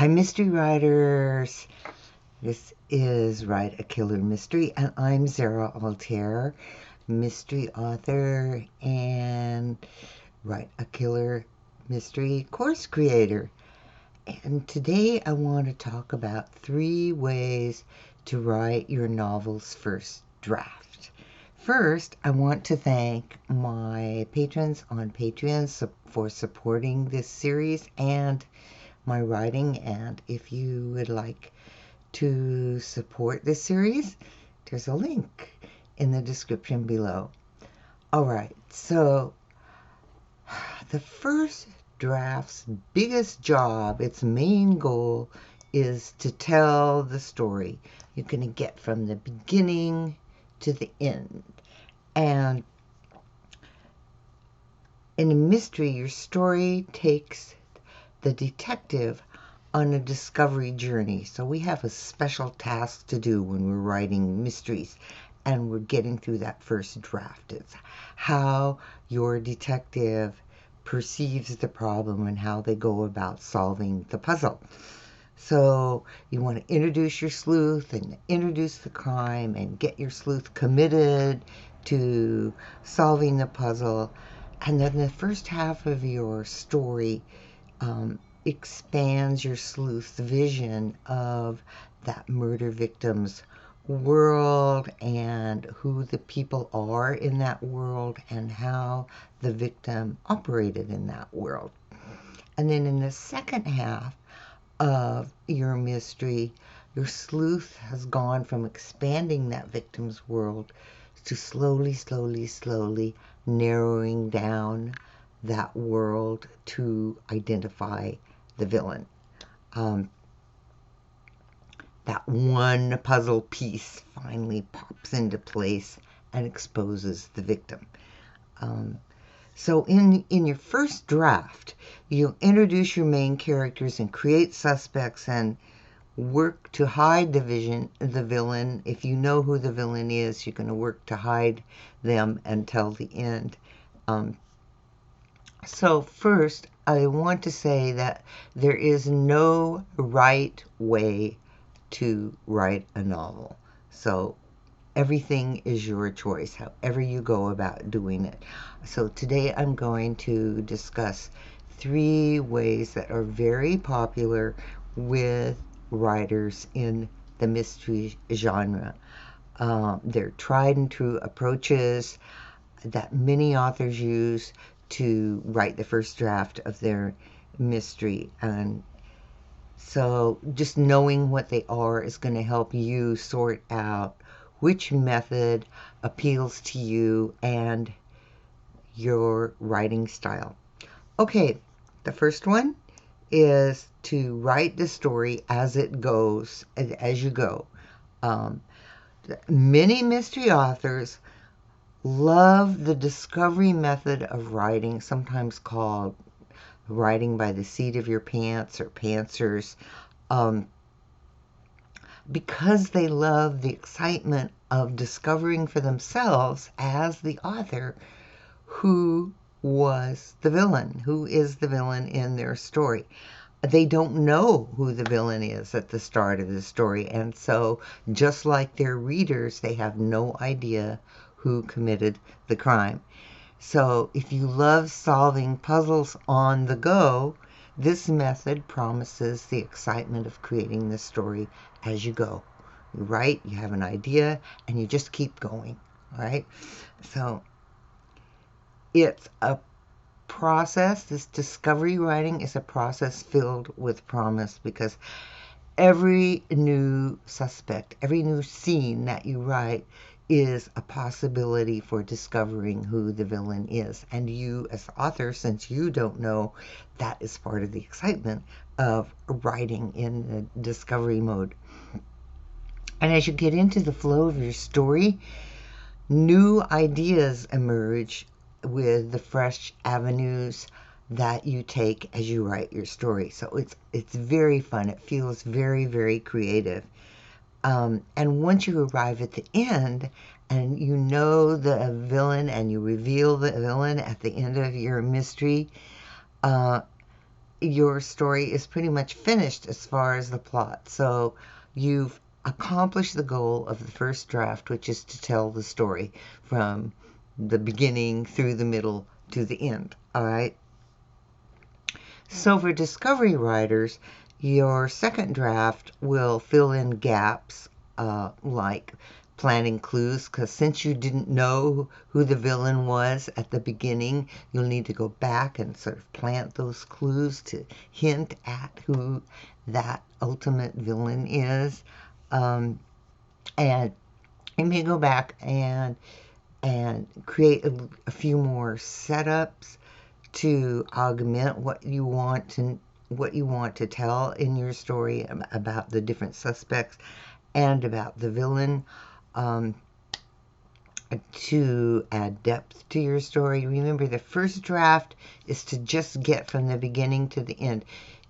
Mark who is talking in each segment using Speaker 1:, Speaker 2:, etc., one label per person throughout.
Speaker 1: Hi, mystery writers. This is Write a Killer Mystery, and I'm ZaraAltair, mystery author and Write a Killer Mystery course creator. And today I want to talk about 3 ways to write your novel's first draft. First, I want to thank my patrons on Patreon for supporting this series and my writing, and if you would like to support this series, there's a link in the description below. Alright, so the first draft's biggest job, its main goal, is to tell the story. You're going to get from the beginning to the end. And in a mystery, your story takes the detective on a discovery journey. So we have a special task to do when we're writing mysteries and we're getting through that first draft. It's how your detective perceives the problem and how they go about solving the puzzle. So you want to introduce your sleuth and introduce the crime and get your sleuth committed to solving the puzzle. And then the first half of your story expands your sleuth's vision of that murder victim's world and who the people are in that world and how the victim operated in that world. And then in the second half of your mystery, your sleuth has gone from expanding that victim's world to slowly narrowing down that world to identify the villain. That one puzzle piece finally pops into place and exposes the victim. So in your first draft, you introduce your main characters and create suspects and work to hide the villain. If you know who the villain is, you're going to work to hide them until the end. So first, I want to say that there is no right way to write a novel. So everything is your choice, however you go about doing it. So today I'm going to discuss 3 ways that are very popular with writers in the mystery genre. They're tried and true approaches that many authors use to write the first draft of their mystery. And so just knowing what they are is going to help you sort out which method appeals to you and your writing style. Okay, the first one is to write the story as it goes, as you go. Many mystery authors love the discovery method of writing, sometimes called writing by the seat of your pants or pantsers, because they love the excitement of discovering for themselves as the author who was the villain, who is the villain in their story. They don't know who the villain is at the start of the story, and so just like their readers, they have no idea who committed the crime. So if you love solving puzzles on the go, this method promises the excitement of creating the story as you go. You write, you have an idea, and you just keep going, all right? So it's a process. This discovery writing is a process filled with promise, because every new suspect, every new scene that you write is a possibility for discovering who the villain is. And you, as the author, since you don't know, that is part of the excitement of writing in the discovery mode. And as you get into the flow of your story, new ideas emerge with the fresh avenues that you take as you write your story. So it's very fun. It feels very creative. And once you arrive at the end and you know the villain and you reveal the villain at the end of your mystery, your story is pretty much finished as far as the plot. So you've accomplished the goal of the first draft, which is to tell the story from the beginning through the middle to the end. All right. So for discovery writers, your second draft will fill in gaps, like planting clues, because since you didn't know who the villain was at the beginning, you'll need to go back and sort of plant those clues to hint at who that ultimate villain is. And you may go back and create a few more setups to augment what you want to tell in your story about the different suspects and about the villain, to add depth to your story. Remember, the first draft is to just get from the beginning to the end.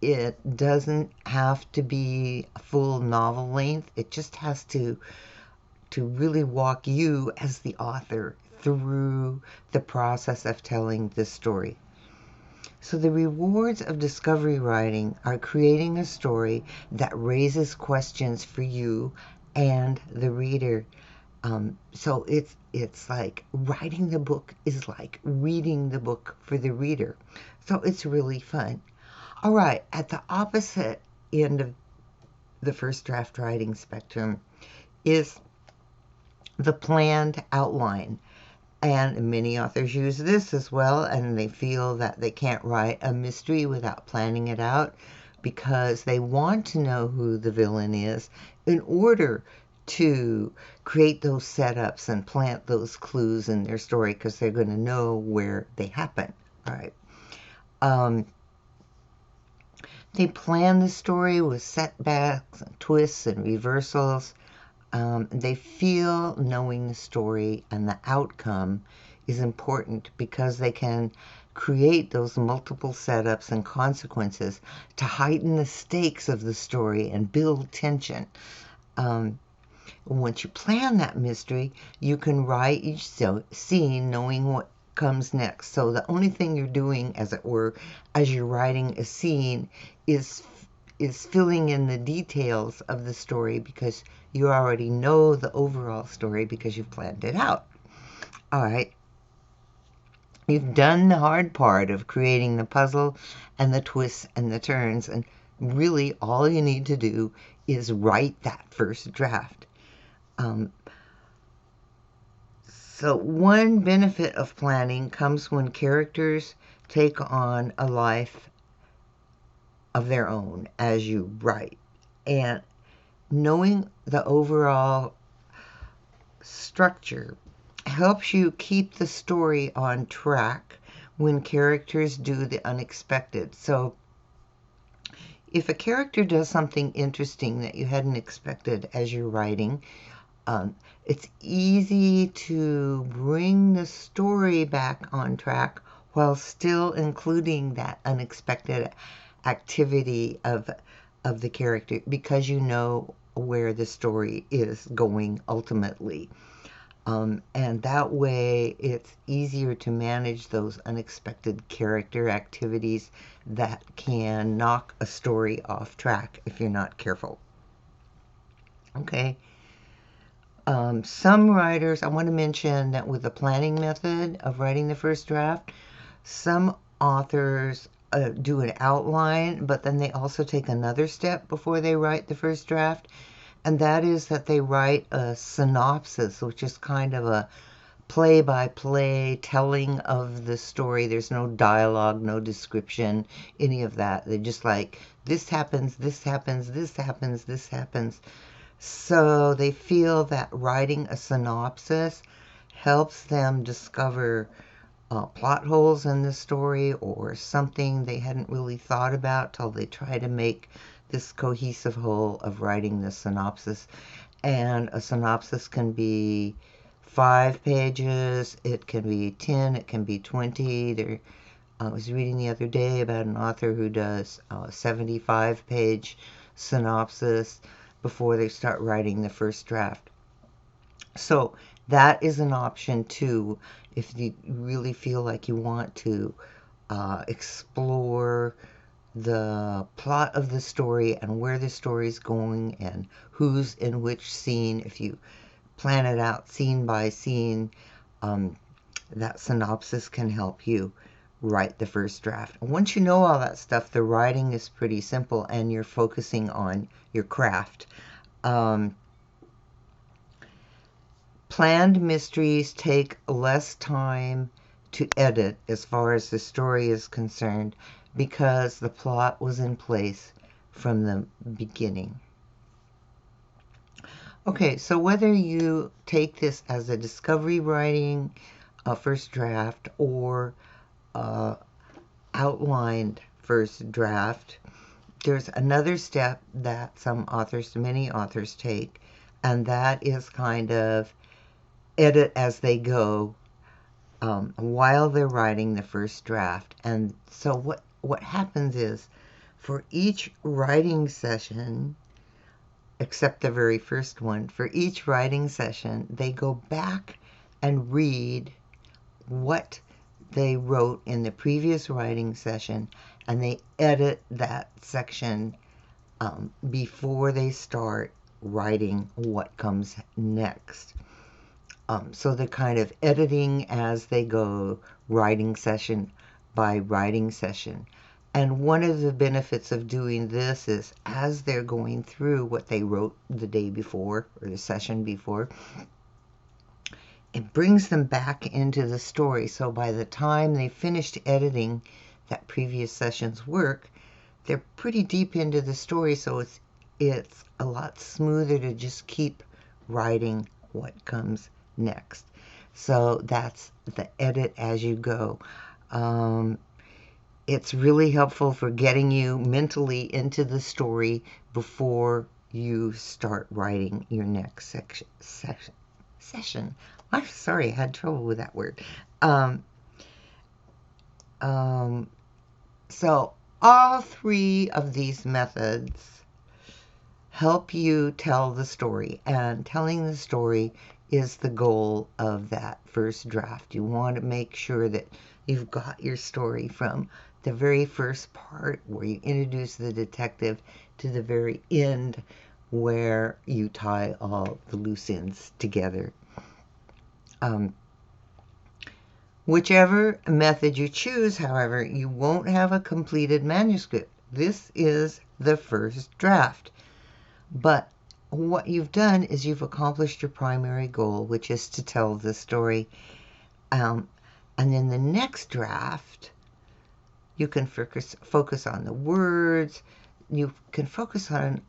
Speaker 1: It doesn't have to be a full novel length. It just has to really walk you as the author through the process of telling the story. So the rewards of discovery writing are creating a story that raises questions for you and the reader. So it's like writing the book is like reading the book for the reader. So it's really fun. All right, at the opposite end of the first draft writing spectrum is the planned outline. And many authors use this as well, and they feel that they can't write a mystery without planning it out because they want to know who the villain is in order to create those setups and plant those clues in their story because they're going to know where they happen. All right. They plan the story with setbacks and twists and reversals. They feel knowing the story and the outcome is important because they can create those multiple setups and consequences to heighten the stakes of the story and build tension. Once you plan that mystery, you can write each scene knowing what comes next. So the only thing you're doing, as it were, as you're writing a scene is filling in the details of the story because you already know the overall story because you've planned it out. All right. You've done the hard part of creating the puzzle and the twists and the turns, and really all you need to do is write that first draft. So one benefit of planning comes when characters take on a life of their own as you write. And knowing the overall structure helps you keep the story on track when characters do the unexpected. So if a character does something interesting that you hadn't expected as you're writing, it's easy to bring the story back on track while still including that unexpected activity of the character because you know where the story is going ultimately. And that way it's easier to manage those unexpected character activities that can knock a story off track if you're not careful. Okay. Some writers, I want to mention that with the planning method of writing the first draft, some authors do an outline, but then they also take another step before they write the first draft, and that is that they write a synopsis, which is kind of a play-by-play telling of the story. There's no dialogue, no description, any of that. They're just like, this happens, this happens, this happens, this happens. So they feel that writing a synopsis helps them discover plot holes in the story or something they hadn't really thought about till they try to make this cohesive whole of writing the synopsis. And a synopsis can be 5 pages, it can be 10, it can be 20. I was reading the other day about an author who does a 75-page synopsis before they start writing the first draft. So that is an option too if you really feel like you want to explore the plot of the story and where the story is going and who's in which scene. If you plan it out scene by scene, that synopsis can help you write the first draft. And once you know all that stuff, the writing is pretty simple and you're focusing on your craft. Planned mysteries take less time to edit as far as the story is concerned because the plot was in place from the beginning. Okay, so whether you take this as a discovery writing, a first draft, or outlined first draft, there's another step that many authors take, and that is kind of edit as they go while they're writing the first draft. And so what happens is, for each writing session, except the very first one, for each writing session, they go back and read what they wrote in the previous writing session, and they edit that section before they start writing what comes next. So they're kind of editing as they go, writing session by writing session. And one of the benefits of doing this is, as they're going through what they wrote the day before or the session before, it brings them back into the story. So by the time they finished editing that previous session's work, they're pretty deep into the story, so it's a lot smoother to just keep writing what comes next. So that's the edit as you go. It's really helpful for getting you mentally into the story before you start writing your next session. I'm sorry, I had trouble with that word. So all three of these methods help you tell the story, and telling the story is the goal of that first draft. You want to make sure that you've got your story from the very first part where you introduce the detective to the very end where you tie all the loose ends together. Whichever method you choose, however, you won't have a completed manuscript. This is the first draft. But what you've done is you've accomplished your primary goal, which is to tell the story. And then the next draft, you can focus on the words. You can focus on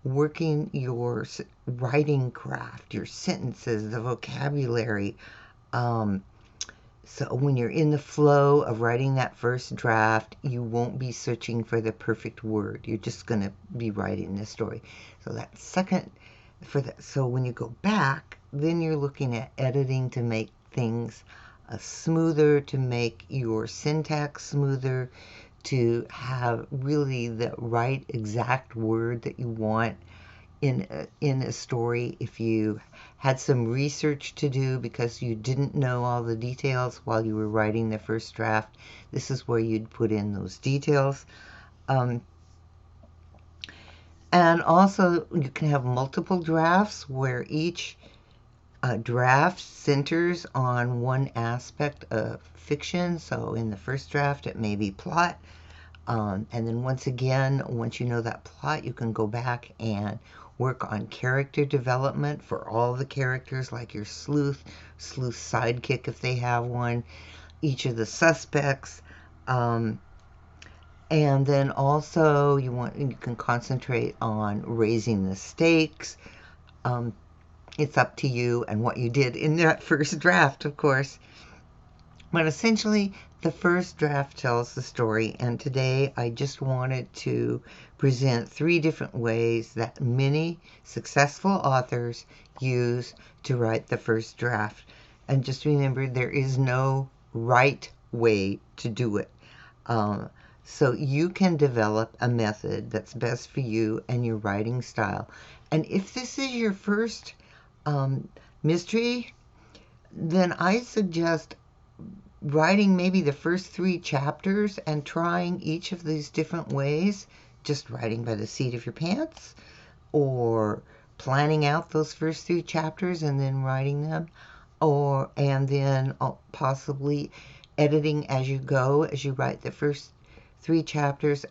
Speaker 1: working your writing craft, your sentences, the vocabulary. So when you're in the flow of writing that first draft, you won't be searching for the perfect word. You're just going to be writing the story. So that second, so when you go back, then you're looking at editing to make things smoother, to make your syntax smoother, to have really the right exact word that you want in a story. If you had some research to do because you didn't know all the details while you were writing the first draft, this is where you'd put in those details. And also you can have multiple drafts where each draft centers on one aspect of fiction. So in the first draft it may be plot, and then once you know that plot, you can go back and work on character development for all the characters, like your sleuth sidekick if they have one, each of the suspects, and then also you can concentrate on raising the stakes. It's up to you and what you did in that first draft, of course. But essentially, the first draft tells the story, and today I just wanted to present 3 different ways that many successful authors use to write the first draft. And just remember, there is no right way to do it. So you can develop a method that's best for you and your writing style. And if this is your first mystery, then I suggest writing maybe the first 3 chapters and trying each of these different ways, just writing by the seat of your pants, or planning out those first 3 chapters and then writing them, and then possibly editing as you go, as you write the first 3 chapters.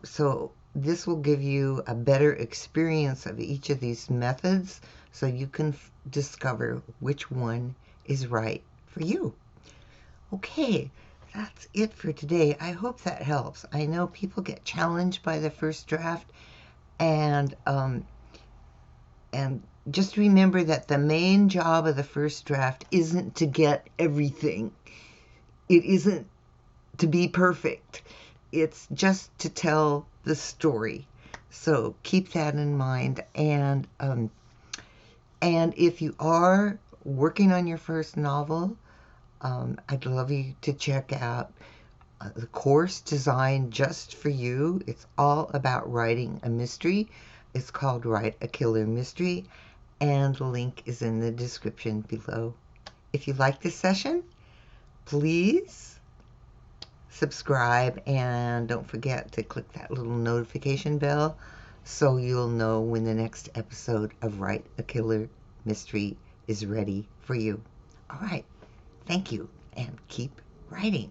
Speaker 1: So this will give you a better experience of each of these methods, so you can discover which one is right for you. Okay, that's it for today. I hope that helps. I know people get challenged by the first draft, and just remember that the main job of the first draft isn't to get everything. It isn't to be perfect. It's just to tell the story. So keep that in mind. And if you are working on your first novel, I'd love you to check out the course designed just for you. It's all about writing a mystery. It's called Write a Killer Mystery, and the link is in the description below. If you like this session, please subscribe, and don't forget to click that little notification bell so you'll know when the next episode of Write a Killer Mystery is ready for you. All right. Thank you, and keep writing.